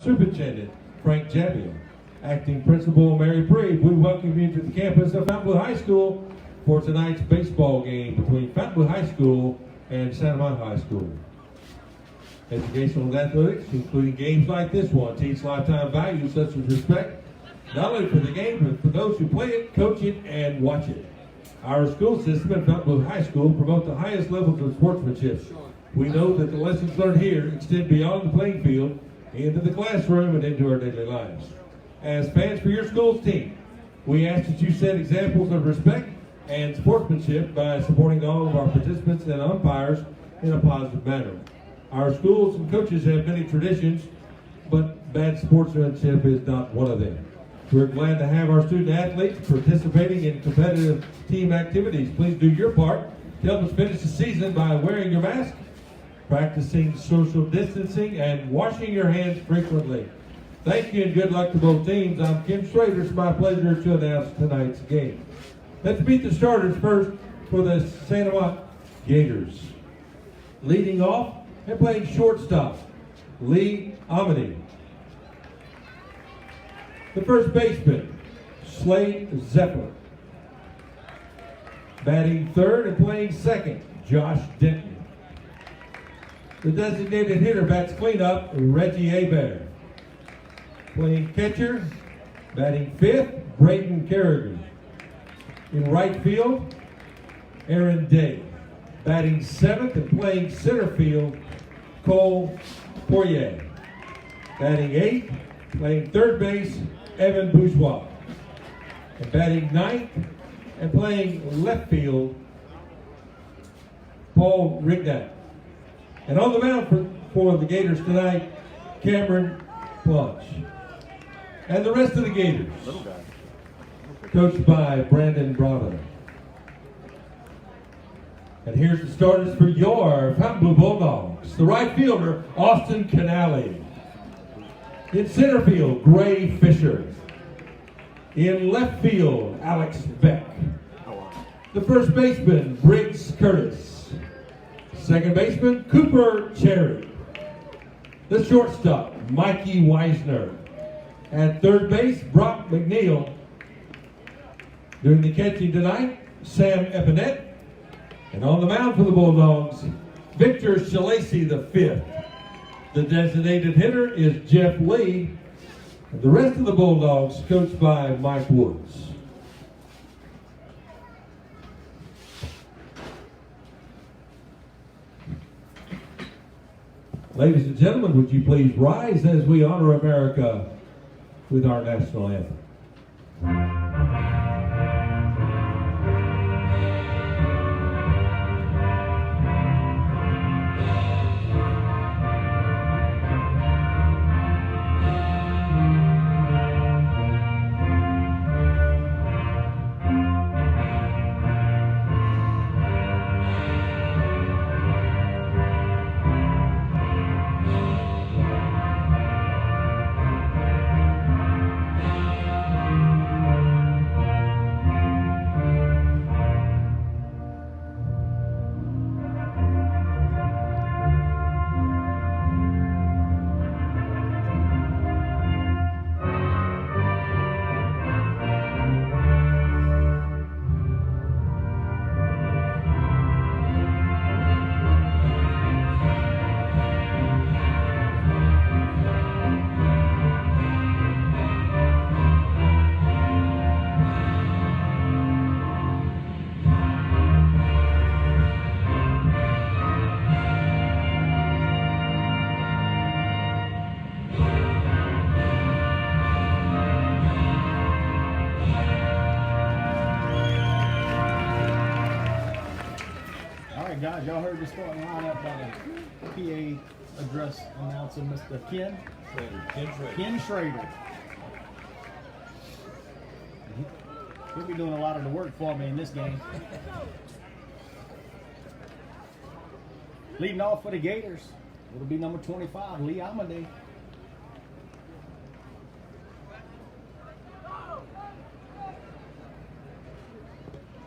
Superintendent Frank Jabbia, Acting Principal Mary Breve, we welcome you to the campus of Fontainebleau High School for tonight's baseball game between Fontainebleau High School and Amant High School. Educational and athletics, including games like this one, teach lifetime values such as respect, not only for the game, but for those who play it, coach it, and watch it. Our school system at Fontainebleau High School promote the highest levels of sportsmanship. We know that the lessons learned here extend beyond the playing field, into the classroom, and into our daily lives. As fans for your school's team, we ask that you set examples of respect and sportsmanship by supporting all of our participants and umpires in a positive manner. Our schools and coaches have many traditions, but bad sportsmanship is not one of them. We're glad to have our student athletes participating in competitive team activities. Please do your part to help us finish the season by wearing your mask, practicing social distancing, and washing your hands frequently. Thank you and good luck to both teams. I'm Kim Schrader. It's my pleasure to announce tonight's game. Let's meet the starters first for the Amant Gators. Leading off and playing shortstop, Lee Amant. The first baseman, Slade Zeppler. Batting third and playing second, Josh Denton. The designated hitter bats cleanup, Reggie Hebert. Playing catcher, batting fifth, Braden Kerrigan. In right field, Aaron Day. Batting seventh and playing center field, Cole Poirier. Batting eighth, playing third base, Evan Bourgeois. And batting ninth and playing left field, Paul Rignac. And on the mound for the Gators tonight, Cameron Plunge. And the rest of the Gators, coached by Brandon Bravo. And here's the starters for your Fontainebleau Bulldogs. The right fielder, Austin Canale. In center field, Gray Fisher. In left field, Alex Beck. The first baseman, Briggs Curtis. Second baseman, Cooper Cherry. The shortstop, Mikey Weisner. At third base, Brock McNeil. Doing the catching tonight, Sam Epinette. And on the mound for the Bulldogs, Victor Shalacy the fifth. The designated hitter is Jeff Lee. And the rest of the Bulldogs coached by Mike Woods. Ladies and gentlemen, would you please rise as we honor America with our national anthem. Guys, y'all heard the starting lineup by the PA address announcer, Mr. Ken Schrader. He'll be doing a lot of the work for me in this game. Leading off for the Gators, it'll be number 25, Lee Amant.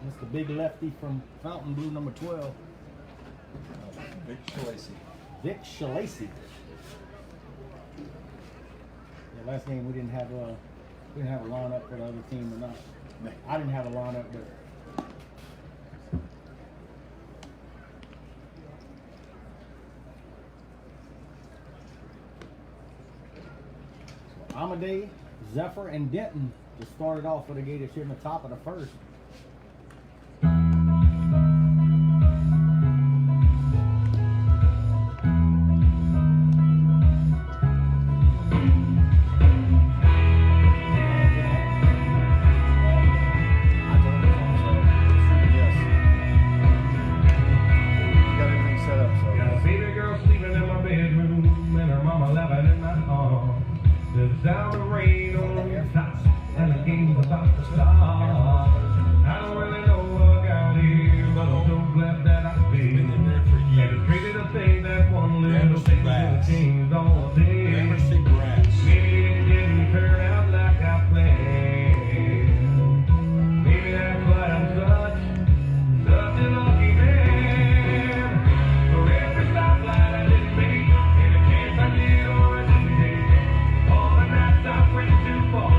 That's the big lefty from Fontainebleau, number 12. Vic Shalacy. Vic Shalacy. Last game we didn't have a lineup for the other team or not. I didn't have a lineup, but so Amade, Zephyr, and Denton just started off for the Gators here in the top of the first. Down the rain on your top, and the game's about to start. I don't really know what got here, but I'm so glad that I did. And it's crazy to think that one little thing could have changed all day. Maybe it didn't turn out like I planned. Maybe that's why I'm such a lucky man. For every stoplight I didn't make, and a chance I did or I didn't take. I went too far.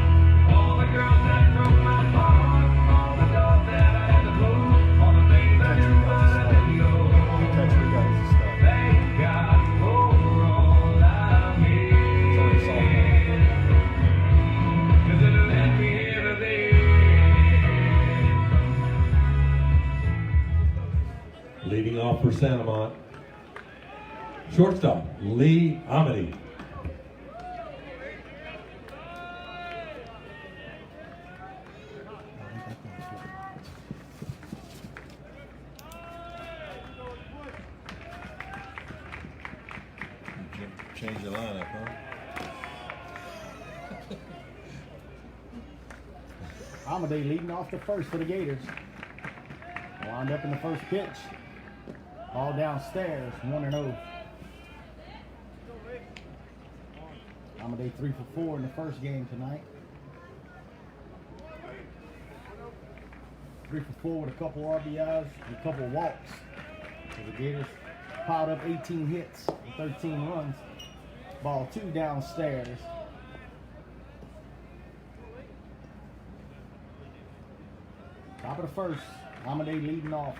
All the girls that broke my heart, all the doors that I had to close, all the things I knew but I didn't know. Thank God for all I made. 'Cause it led me here today. Leading off for San Amant, shortstop Lee Amity. Change your lineup, huh? Amade leading off the first for the Gators. Wound up in the first pitch. Ball downstairs, 1-0. Amade 3 for 4 in the first game tonight. 3 for 4 with a couple RBIs and a couple walks. So the Gators piled up 18 hits and 13 runs. Ball 2 downstairs. Top of the first, Amade leading off.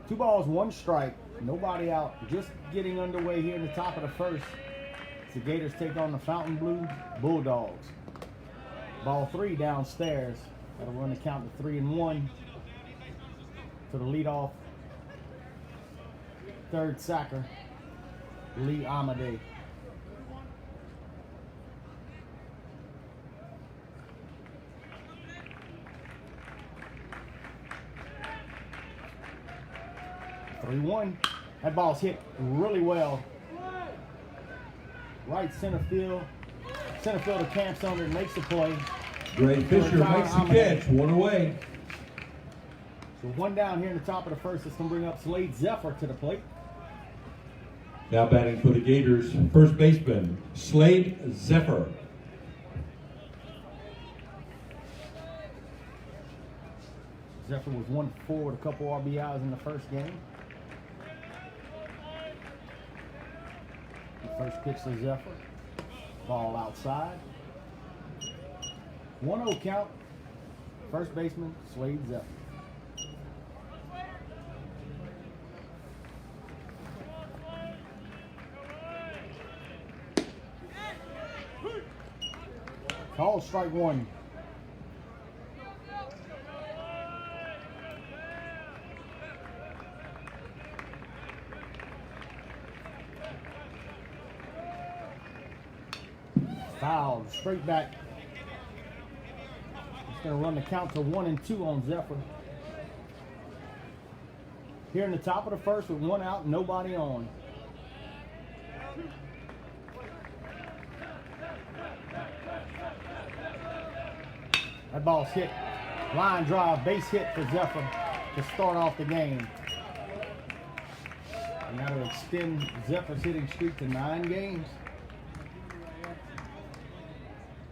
Two balls, one strike, nobody out. Just getting underway here in the top of the first. The Gators take on the Fontainebleau Bulldogs. Ball 3 downstairs. That'll run the count to 3-1 to the leadoff third sacker, Lee Amade. That ball's hit really well. Right center field. Center fielder camps under and makes the play. Gray Fisher makes the catch, one away. So one down here in the top of the first. It's going to bring up Slade Zephyr to the plate. Now batting for the Gators, first baseman, Slade Zephyr. Zephyr was 1 for 4 with a couple RBIs in the first game. The first pitch to Zephyr. Ball outside. 1-0 count. First baseman, Slade Zephyr. Call strike one. Foul, straight back. It's going to run the count to 1-2 on Zephyr. Here in the top of the first with one out, nobody on. That ball's hit. Line drive, base hit for Zephyr to start off the game. And now to extend Zephyr's hitting streak to 9 games.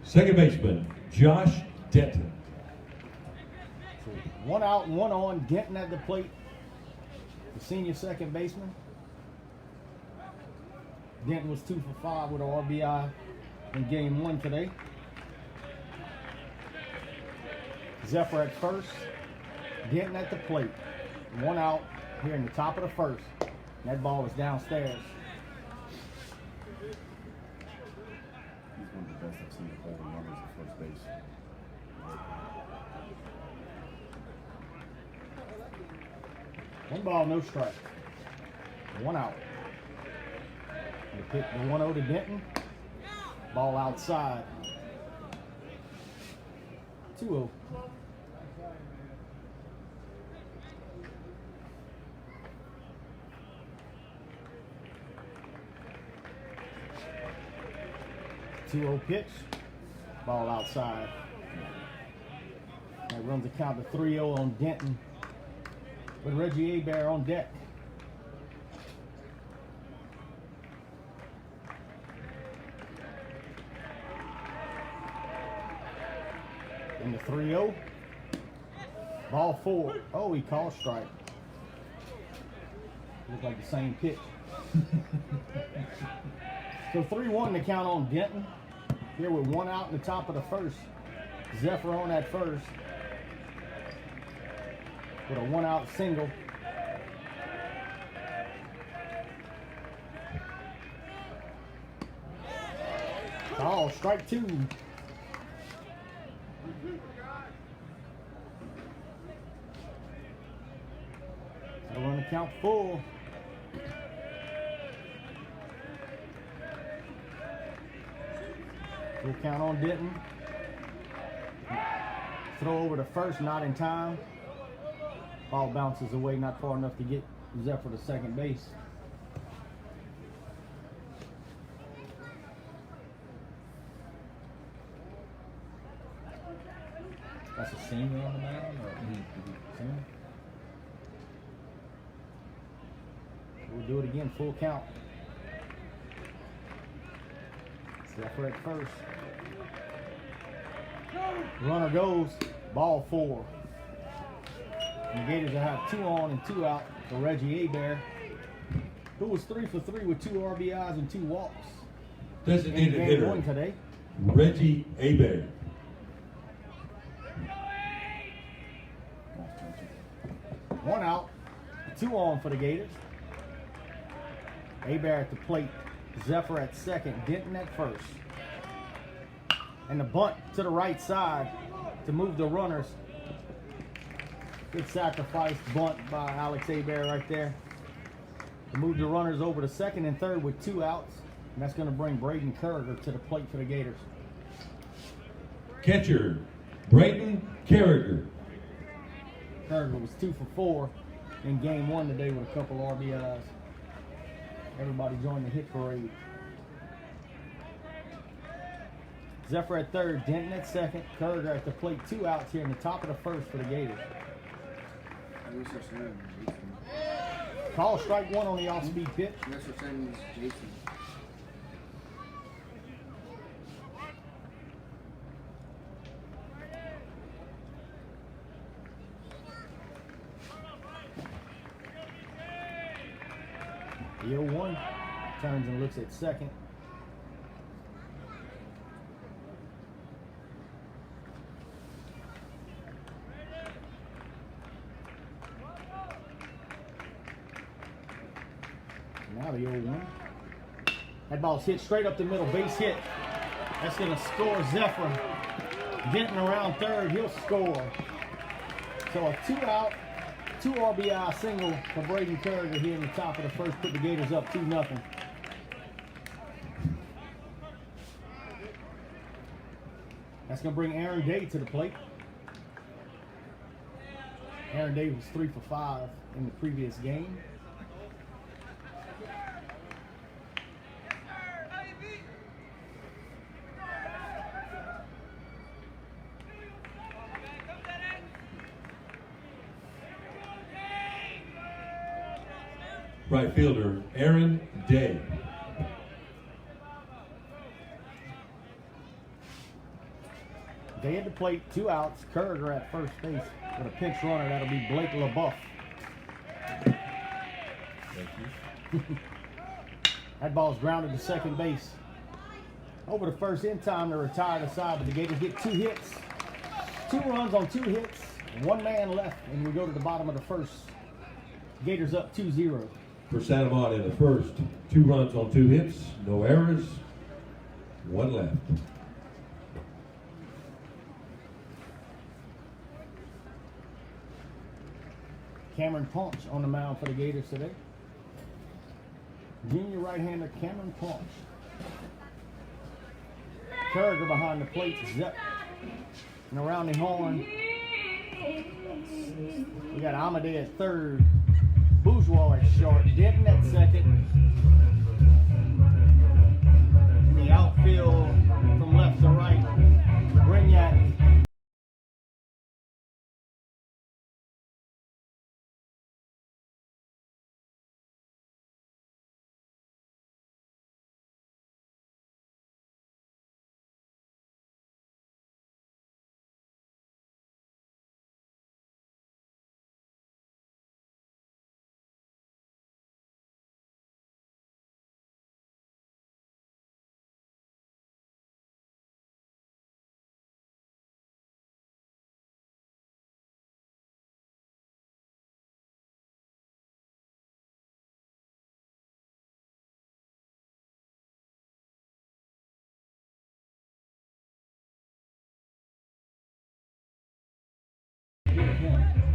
Second baseman, Josh Denton. So 1 out, 1 on. Denton at the plate. The senior second baseman. Denton was 2 for 5 with an RBI in game 1 today. Zephyr at first. Denton at the plate. 1 out here in the top of the first. That ball is downstairs. He's one of the best I've seen hold runners at first base. 1 ball, no strike. 1 out. They pick the 1-0 to Denton. Ball outside. 2-0. Pitch. Ball outside. That runs the count to 3-0 on Denton. With Reggie Abear on deck. In the 3-0. Ball 4. Oh, he called strike. Looked like the same pitch. So 3-1 to count on Denton. Here with 1 out in the top of the first. Zephyr on at first. With a 1 out single. Oh, strike 2. So run the count full. Full count on Denton. Throw over to first, not in time. Ball bounces away, not far enough to get Zephyr to second base. That's a senior on the mound? Or senior? We'll do it again, full count. Zephyr at first. Runner goes, ball 4. And the Gators will have 2 on and 2 out for Reggie Abear, who was 3 for 3 with 2 RBIs and 2 walks. Designated in game hitter, 1 today. Reggie Abear. One out, 2 on for the Gators. Abear at the plate, Zephyr at second, Denton at first. And the bunt to the right side to move the runners. Good sacrifice bunt by Alex Abear right there. To move the runners over to second and third with 2 outs. And that's going to bring Braden Carragher to the plate for the Gators. Catcher, Braden Carragher. Carragher was 2 for 4 in game 1 today with a couple RBIs. Everybody joined the hit parade. Zephyr at third, Denton at second, Carragher at the plate. 2 outs here in the top of the first for the Gators. Call strike 1 on the off-speed pitch. Mr. Simmons, Jason. The 0-1 turns and looks at second. Now the 0-1. That ball's hit straight up the middle, base hit. That's going to score Zephyr. Getting around third, he'll score. So a 2 out, 2 RBI single for Braden Carragher here in the top of the first, put the Gators up 2-0. That's going to bring Aaron Day to the plate. Aaron Day was 3 for 5 in the previous game. Right fielder, Aaron Day. Day at the plate, 2 outs. Carragher at first base. with a pinch runner. That'll be Blake LaBeouf. Thank you. That ball's grounded to second base. Over the first in time to retire the side, but the Gators get 2 hits. 2 runs on 2 hits. 1 man left, and we go to the bottom of the first. Gators up 2-0. For Santa Monica in the first, 2 runs on 2 hits, no errors, 1 left. Cameron Ponch on the mound for the Gators today. Junior right-hander Cameron Ponch. Carragher behind the plate, Zep. And around the horn, we got Amade at third, Bourgeois at short, Denton at second. In the outfield, from left to right, Brignac.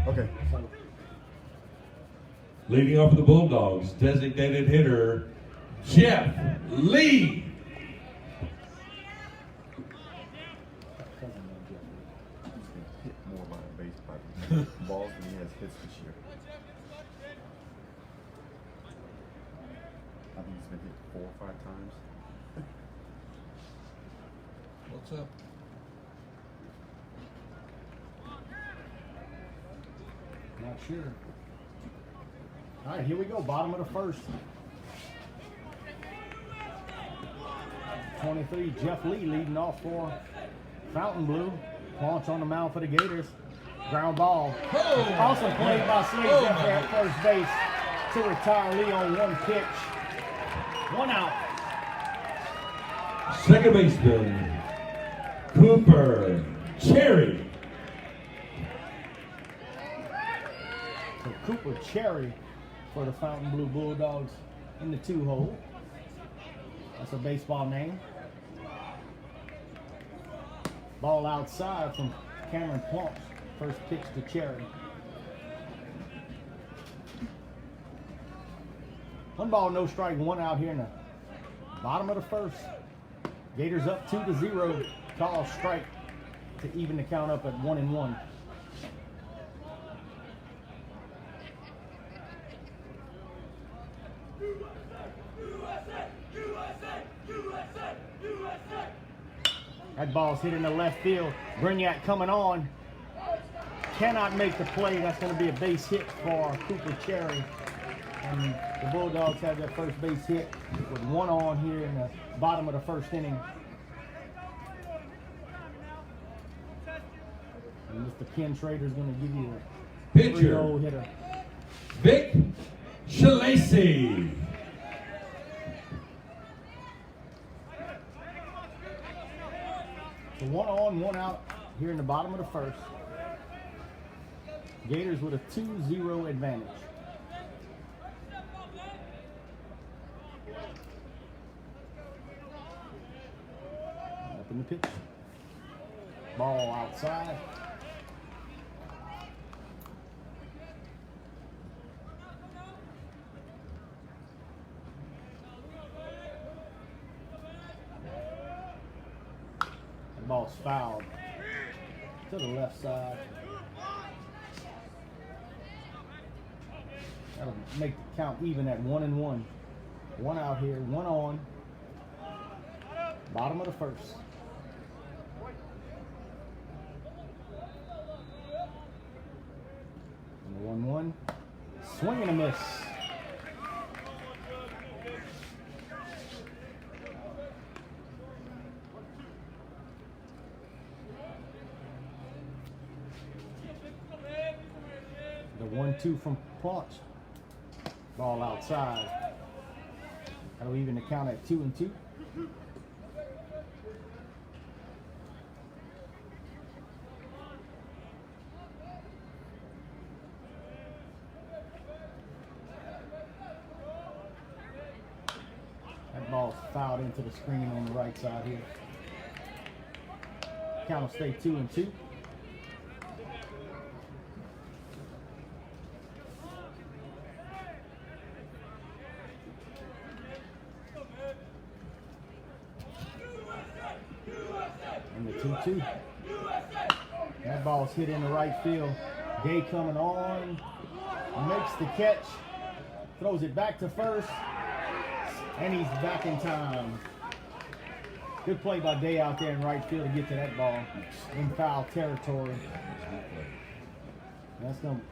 Okay. Leading off for the Bulldogs, designated hitter, Jeff Lee. He's been hit more by a base by balls than he has hits this year. I think he's been hit 4 or 5 times. What's up? Not sure. All right, here we go. Bottom of the first. 23, Jeff Lee leading off for Fontainebleau. Launch on the mound for the Gators. Ground ball. Awesome play by Slade Zephyr at first base to retire Lee on 1 pitch. 1 out. Second baseman, Cooper Cherry. So Cooper Cherry for the Fontainebleau Bulldogs in the 2-hole. That's a baseball name. Ball outside from Cameron Plumps. First pitch to Cherry. 1 ball, no strike, 1 out here in the bottom of the first. Gators up 2-0. Call strike to even the count up at 1-1. That ball's hit in the left field. Brignac coming on. Cannot make the play. That's going to be a base hit for Cooper Cherry. And the Bulldogs have their first base hit with 1 on here in the bottom of the first inning. And Mr. Ken Schrader's going to give you a Pitcher, 3-0 hitter. Vic Shalacy. So 1 on, 1 out here in the bottom of the first. Gators with a 2-0 advantage. Up in the pitch. Ball outside. The ball's fouled to the left side. That'll make the count even at 1-1. 1 out here, 1 on. Bottom of the first. And the 1-1. Swing and a miss. The 1-2 from Punch. Ball outside. That'll even the count at 2-2. That ball's fouled into the screen on the right side here. Count will stay 2-2. And the 2-2. That ball's hit in the right field. Gay coming on. Makes the catch. Throws it back to first. And he's back in time. Good play by Day out there in right field to get to that ball in foul territory. That's going to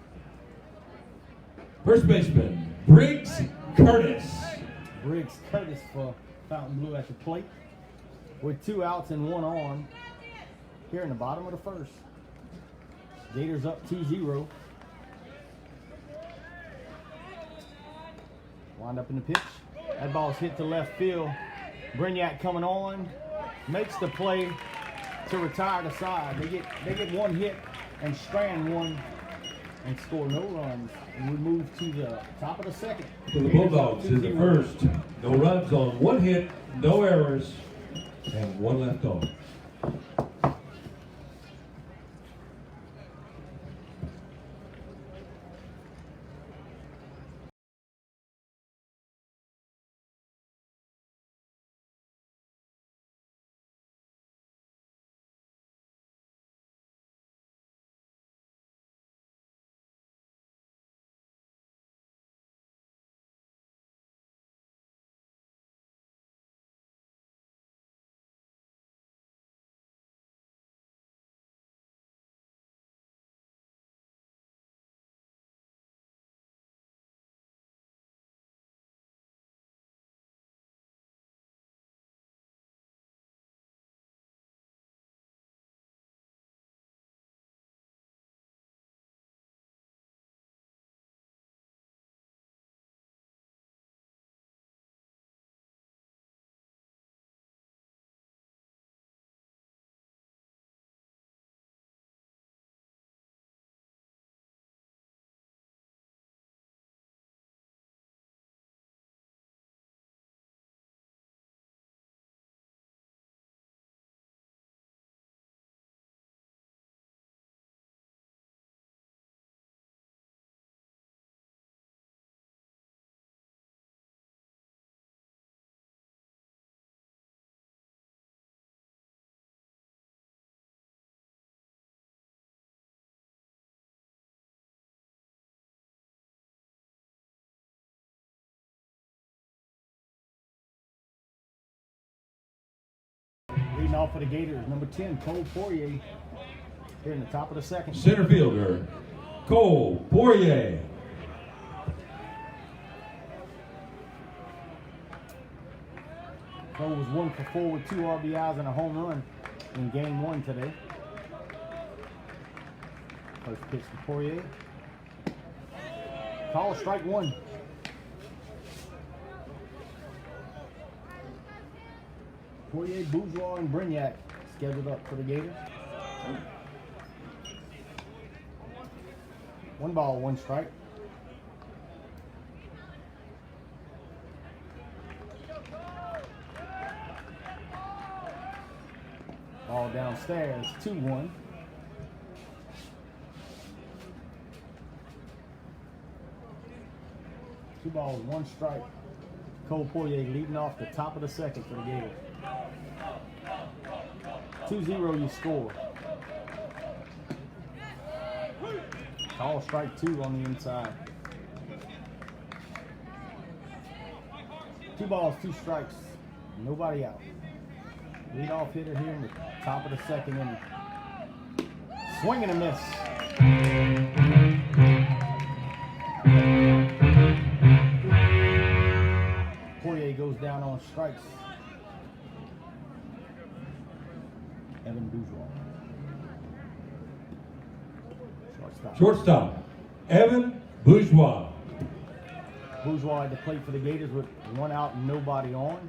First baseman, Briggs Curtis. Briggs Curtis for Fontainebleau at the plate with 2 outs and 1 on here in the bottom of the first. Gators up 2-0. Wind up in the pitch. That ball's hit to left field. Brignac coming on, makes the play to retire the side. They get 1 hit and strand 1 and score no runs. And we move to the top of the second. For the Bulldogs in the first, no runs on 1 hit, no errors, and 1 left on. Leading off for the Gators, number 10, Cole Poirier, here in the top of the second. Center fielder, Cole Poirier. Cole was 1 for 4 with 2 RBIs and a home run in game 1 today. First pitch to Poirier. Call strike 1. Poirier, Bourgeois, and Brignac scheduled up for the Gators. 1 ball, 1 strike. Ball downstairs, 2-1. Two balls, 1 strike. Cole Poirier leading off the top of the second for the Gators. 2-0 you score. Call strike 2 on the inside. 2 balls, 2 strikes. Nobody out. Lead off hitter here in the top of the second inning. Swing and a miss. Poirier goes down on strikes. Evan Bourgeois. Shortstop. Shortstop, Evan Bourgeois. Bourgeois had to play for the Gators with one out and nobody on.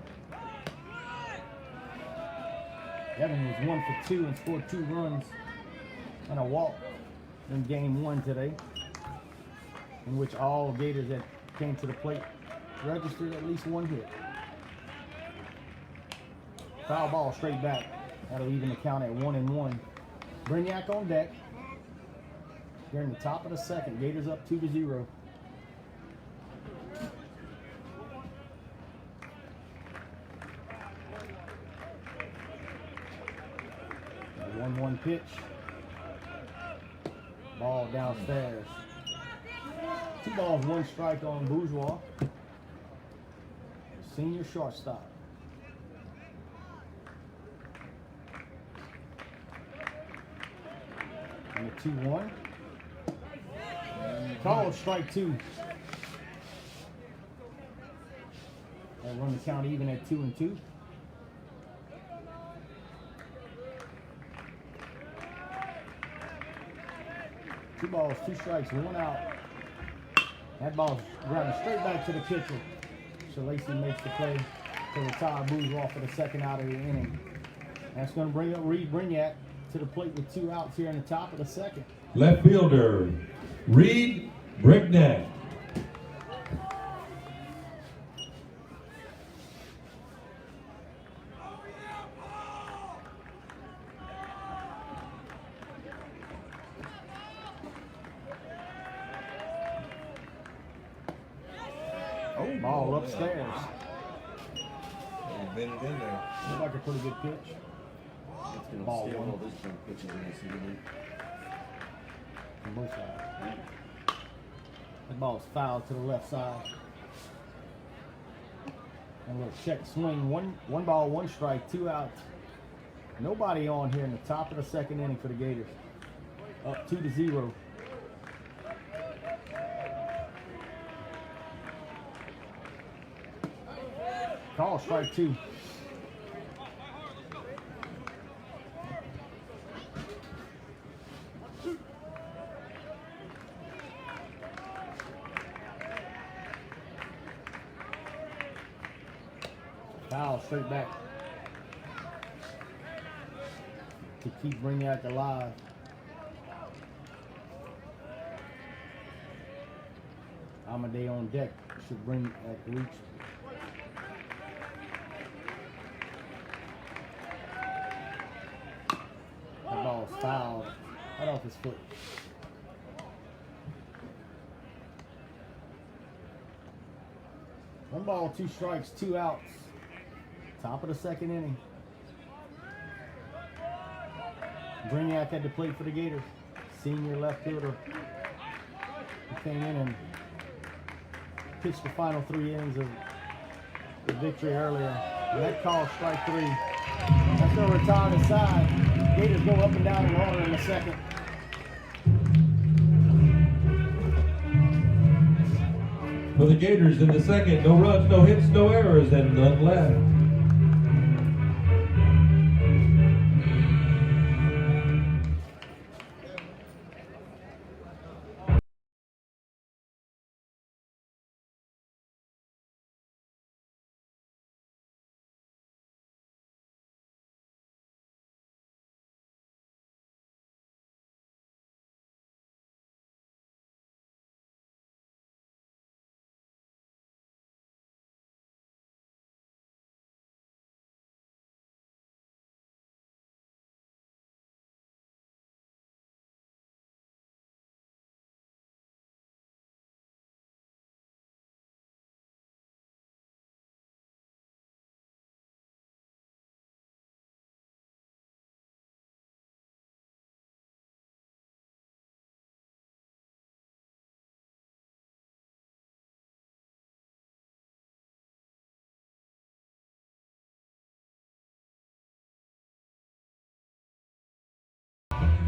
Evan was 1 for 2 and scored 2 runs and a walk in game 1 today, in which all Gators that came to the plate registered at least 1 hit. Foul ball straight back. That'll even the count at 1-1. Brignac on deck. Here in the top of the second. Gators up 2-0. A 1-1 pitch. Ball downstairs. 2 balls, 1 strike on Bourgeois. Senior shortstop. And the 2-1. Called strike 2. That run the count even at 2-2. Two balls, 2 strikes, 1 out. That ball's grounded straight back to the pitcher. Shalacy makes the play to retire Bourgeois for the second out of the inning. That's going to bring up Reed Brignac to the plate with 2 outs here in the top of the second. Left fielder, Reed Brignac. Oh, ball upstairs. You been it in there. Looked like a pretty good pitch. It's gonna Ball steal one. all this junk pitches in this evening. From both sides. That ball's fouled to the left side. And a little check swing. One ball, 1 strike, 2 outs. Nobody on here in the top of the second inning for the Gators. Up 2-0. Call strike 2. Foul straight back to keep Brignac alive. Amant on deck should bring at reach. That ball's fouled right off his foot. One ball, 2 strikes, 2 outs. Top of the second inning. Brignac had to play for the Gators. Senior left fielder. He came in and pitched the final 3 innings of the victory earlier. And that call strike 3. That's going to retire the side. Gators go up and down in order in the second. For the Gators in the second, no runs, no hits, no errors, and none left.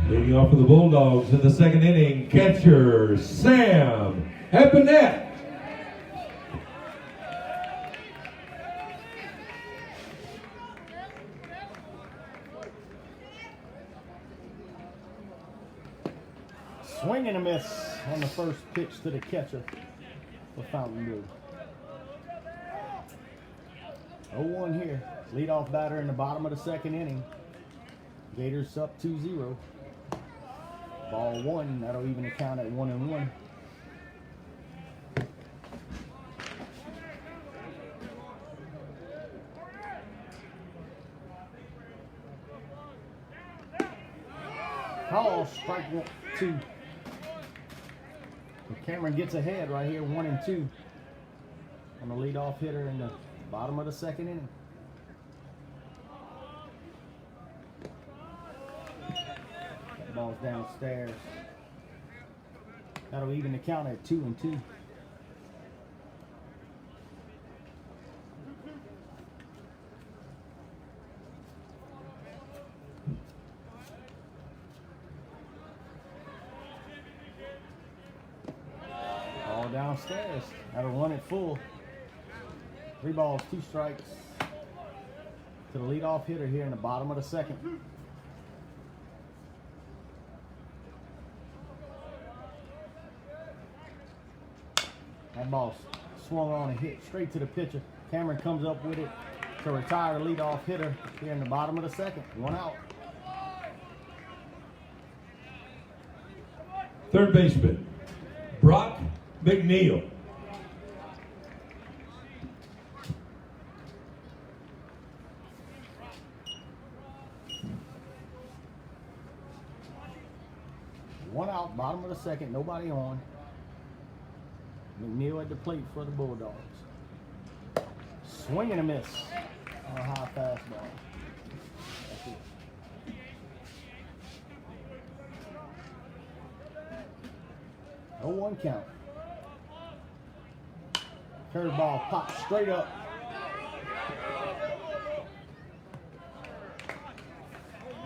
Leading off for the Bulldogs in the second inning, catcher Sam Epinette. Swing and a miss. on the first pitch to the catcher for Fontainebleau. 0-1 here. Leadoff batter in the bottom of the second inning. Gators up 2-0. Ball one. That'll even the count at 1-1. Call strike 2. Cameron gets ahead right here, 1-2 on the leadoff hitter in the bottom of the second inning. That ball's downstairs. That'll even the count at 2-2. All downstairs. That'll run it full. 3 balls, 2 strikes to the leadoff hitter here in the bottom of the second. That ball swung on and hit straight to the pitcher. Cameron comes up with it to retire the leadoff hitter here in the bottom of the second. 1 out. Third baseman, Brock McNeil. One out, bottom of the second, nobody on. McNeil at the plate for the Bulldogs. Swing and a miss on a high fastball. That's it. No 1 count. Curveball pops straight up.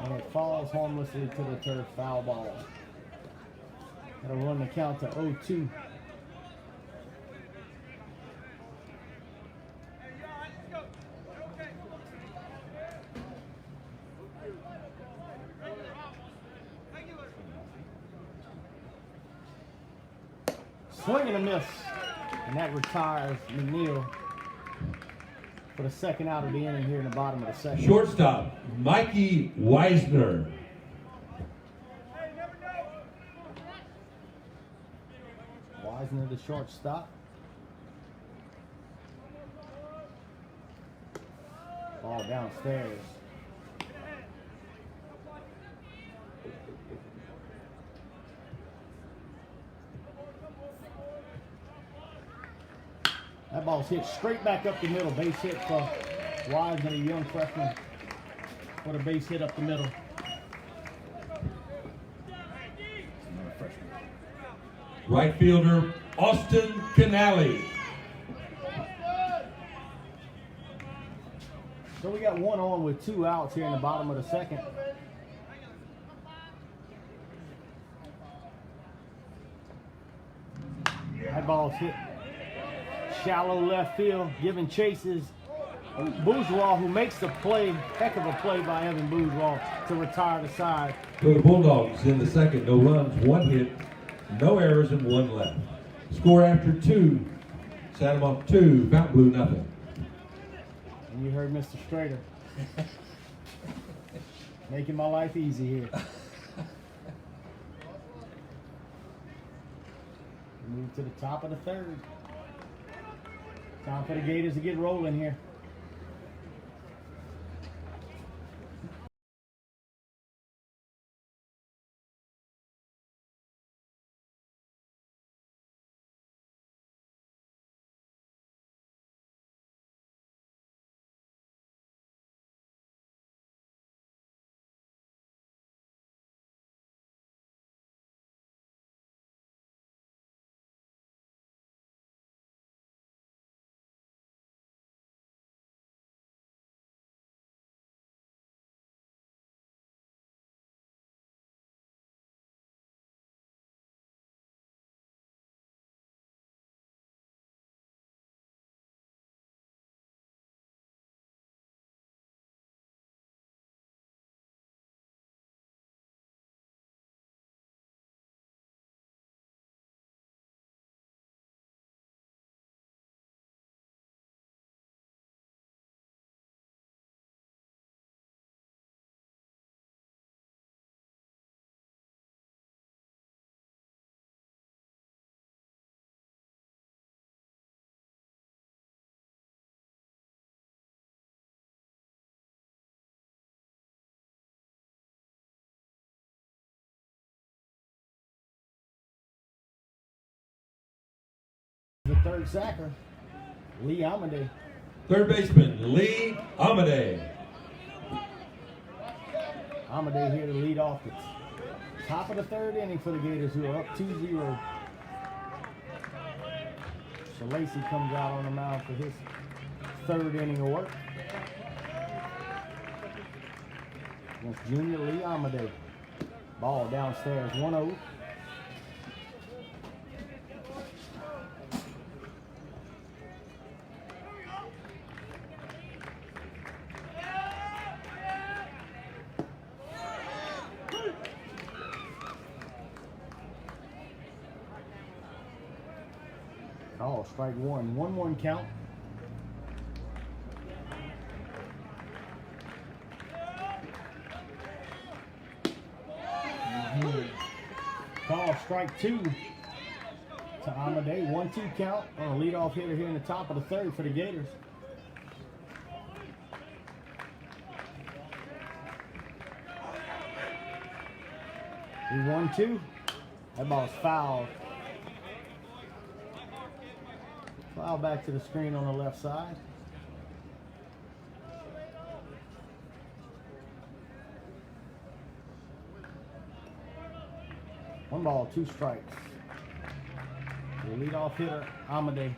And it falls harmlessly to the turf, foul ball. That'll run the count to 0-2. Swing and a miss. And that retires McNeil for the second out of the inning here in the bottom of the second. Shortstop, Mikey Weisner. Weisner, the shortstop. Ball downstairs. That ball's hit straight back up the middle. Base hit for Weisner, a young freshman. For the base hit up the middle. Another freshman. Right fielder, Austin Canale. So we got 1 on with 2 outs here in the bottom of the second. That ball's hit shallow left field, giving chases. Bourgeois, who makes the play, heck of a play by Evan Bourgeois to retire the side. For the Bulldogs in the second, no runs, 1 hit, no errors, and 1 left. Score after 2, Amant 2, Fontainebleau nothing. And you heard Mr. Strader. Making my life easy here. Move to the top of the third. Time for the Gators to get rolling here. third sacker, Lee Amade. Third baseman, Lee Amade. Amade here to lead off the top of the third inning for the Gators, who are up 2-0. So Lacey comes out on the mound for his third inning of work against junior Lee Amade. Ball downstairs, 1-0. Oh, strike one. 1-1 count. Call strike two to Amade. 1-2 count on a leadoff hitter here in the top of the third for the Gators. We 1-2. That ball's fouled. Foul back to the screen on the left side. One ball, two strikes. The leadoff hitter, Amade.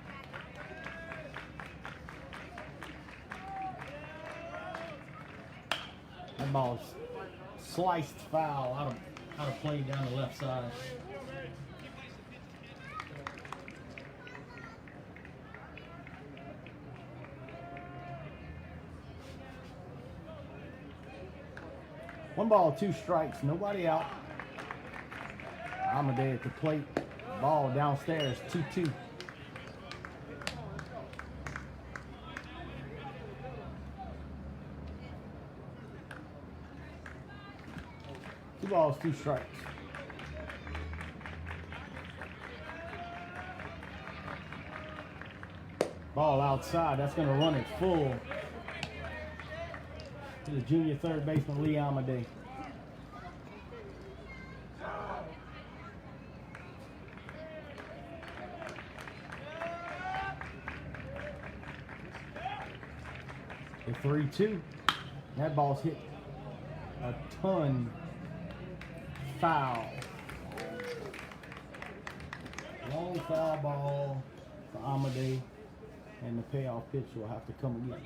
That ball's sliced foul out of play down the left side. One ball, two strikes, nobody out. Amade at the plate. Ball downstairs, 2-2. Two balls, two strikes. Ball outside, that's going to run it full to the junior third baseman, Lee Amade. The 3-2. That ball's hit a ton foul. Long foul ball for Amade, and the payoff pitch will have to come again.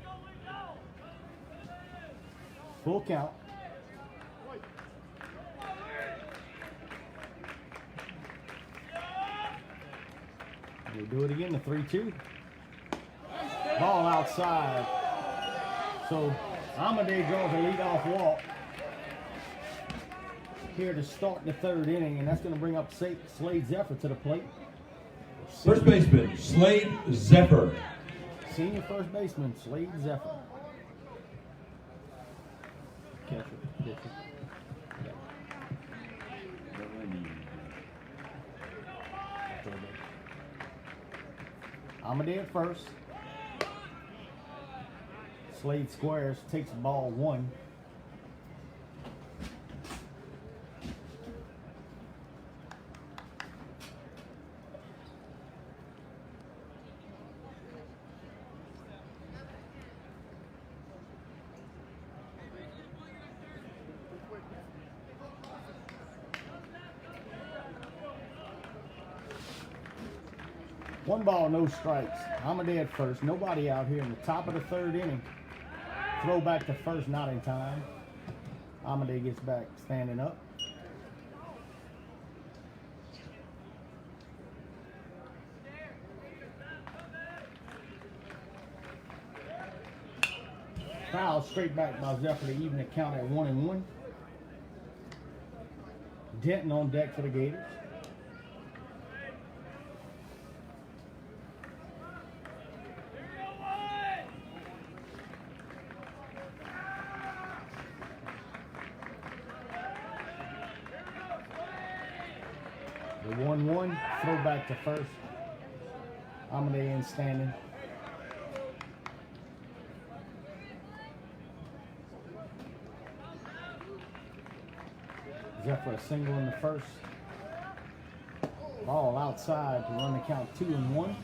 Full count. We'll do it again, the 3-2. Ball outside. So Amade draws a leadoff walk here to start the third inning, and that's going to bring up Slade Zephyr to the plate. First baseman, Slade Zephyr. Senior first baseman, Slade Zephyr. Catcher, pitcher. Amade at first. Slade squares, takes ball one. One ball, no strikes. Amade at first. Nobody out here in the top of the third inning. Throw back to first, not in time. Amade gets back standing up. Foul straight back by Zephyr to even the count at 1-1. Denton on deck for the Gators. The 1-1, throw back to first. Amade in standing. Zephyr a single in the first. Ball outside to run the count 2-1.